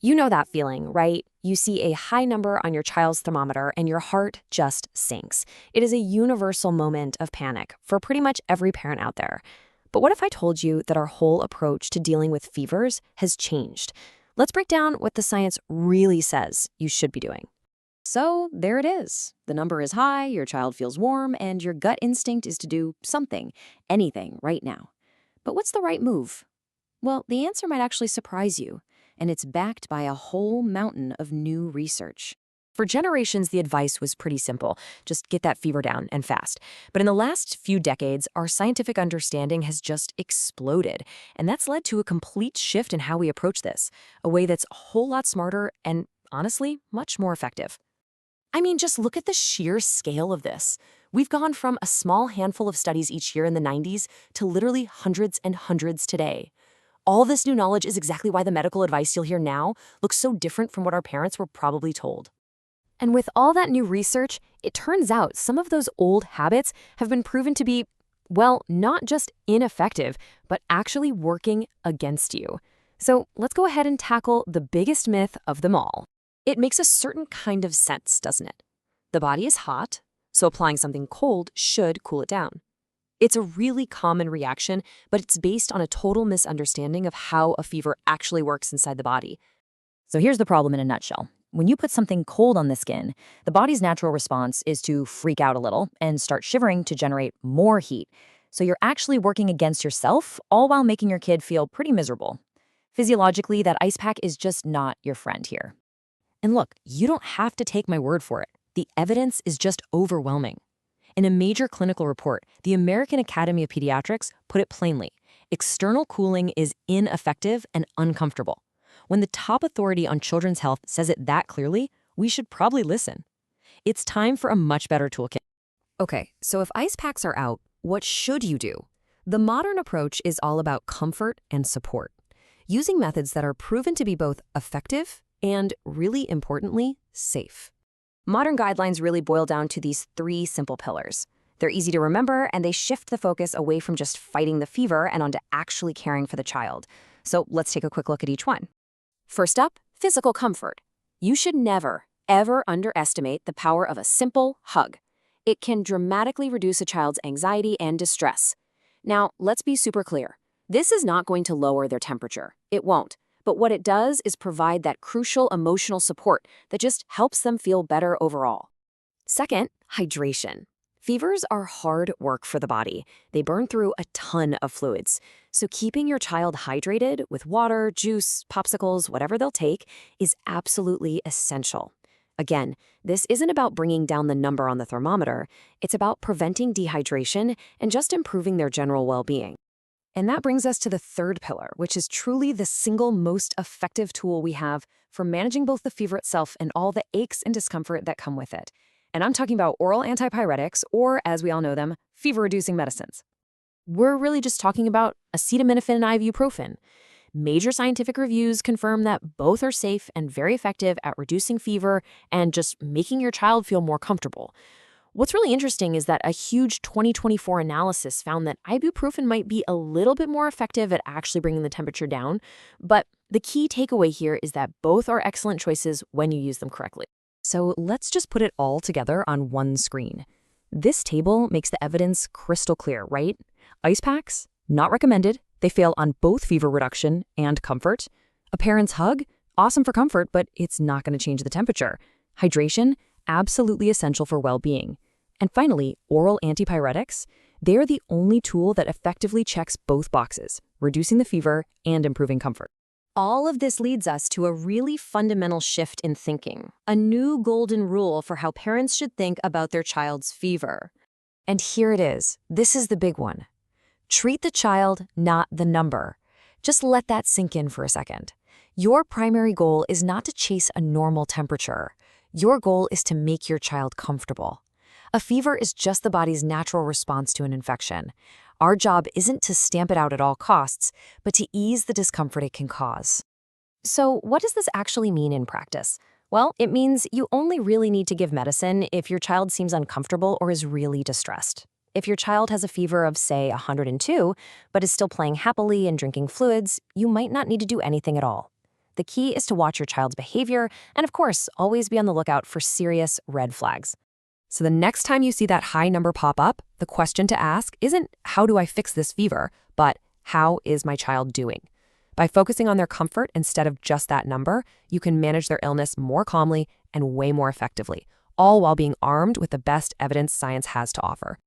You know that feeling, right? You see a high number on your child's thermometer and your heart just sinks. It is a universal moment of panic for pretty much every parent out there. But what if I told you that our whole approach to dealing with fevers has changed? Let's break down what the science really says you should be doing. So there it is. The number is high, your child feels warm, and your gut instinct is to do something, anything right now. But what's the right move? Well, the answer might actually surprise you, and it's backed by a whole mountain of new research. For generations, the advice was pretty simple. Just get that fever down and fast. But in the last few decades, our scientific understanding has just exploded. And that's led to a complete shift in how we approach this, a way that's a whole lot smarter and, honestly, much more effective. I mean, just look at the sheer scale of this. We've gone from a small handful of studies each year in the 90s to literally hundreds and hundreds today. All this new knowledge is exactly why the medical advice you'll hear now looks so different from what our parents were probably told. And with all that new research, it turns out some of those old habits have been proven to be, well, not just ineffective, but actually working against you. So let's go ahead and tackle the biggest myth of them all. It makes a certain kind of sense, doesn't it? The body is hot, so applying something cold should cool it down. It's a really common reaction, but it's based on a total misunderstanding of how a fever actually works inside the body. So here's the problem in a nutshell. When you put something cold on the skin, the body's natural response is to freak out a little and start shivering to generate more heat. So you're actually working against yourself, all while making your kid feel pretty miserable. Physiologically, that ice pack is just not your friend here. And look, you don't have to take my word for it. The evidence is just overwhelming. In a major clinical report, the American Academy of Pediatrics put it plainly: external cooling is ineffective and uncomfortable. When the top authority on children's health says it that clearly, we should probably listen. It's time for a much better toolkit. Okay, so if ice packs are out, what should you do? The modern approach is all about comfort and support, using methods that are proven to be both effective and, really importantly, safe. Modern guidelines really boil down to these three simple pillars. They're easy to remember, and they shift the focus away from just fighting the fever and onto actually caring for the child. So let's take a quick look at each one. First up, physical comfort. You should never, ever underestimate the power of a simple hug. It can dramatically reduce a child's anxiety and distress. Now, let's be super clear. This is not going to lower their temperature. It won't. But what it does is provide that crucial emotional support that just helps them feel better overall. Second, hydration. Fevers are hard work for the body. They burn through a ton of fluids. So keeping your child hydrated with water, juice, popsicles, whatever they'll take, is absolutely essential. Again, this isn't about bringing down the number on the thermometer. It's about preventing dehydration and just improving their general well-being. And that brings us to the third pillar, which is truly the single most effective tool we have for managing both the fever itself and all the aches and discomfort that come with it. And I'm talking about oral antipyretics, or as we all know them, fever-reducing medicines. We're really just talking about acetaminophen and ibuprofen. Major scientific reviews confirm that both are safe and very effective at reducing fever and just making your child feel more comfortable. What's really interesting is that a huge 2024 analysis found that ibuprofen might be a little bit more effective at actually bringing the temperature down, but the key takeaway here is that both are excellent choices when you use them correctly. So let's just put it all together on one screen. This table makes the evidence crystal clear, right? Ice packs, not recommended. They fail on both fever reduction and comfort. A parent's hug, awesome for comfort, but it's not going to change the temperature. Hydration, absolutely essential for well-being. And finally, oral antipyretics, they're the only tool that effectively checks both boxes, reducing the fever and improving comfort. All of this leads us to a really fundamental shift in thinking, a new golden rule for how parents should think about their child's fever. And here it is. This is the big one. Treat the child, not the number. Just let that sink in for a second. Your primary goal is not to chase a normal temperature. Your goal is to make your child comfortable. A fever is just the body's natural response to an infection. Our job isn't to stamp it out at all costs, but to ease the discomfort it can cause. So what does this actually mean in practice? Well, it means you only really need to give medicine if your child seems uncomfortable or is really distressed. If your child has a fever of, say, 102, but is still playing happily and drinking fluids, you might not need to do anything at all. The key is to watch your child's behavior and, of course, always be on the lookout for serious red flags. So the next time you see that high number pop up, the question to ask isn't how do I fix this fever, but how is my child doing? By focusing on their comfort instead of just that number, you can manage their illness more calmly and way more effectively, all while being armed with the best evidence science has to offer.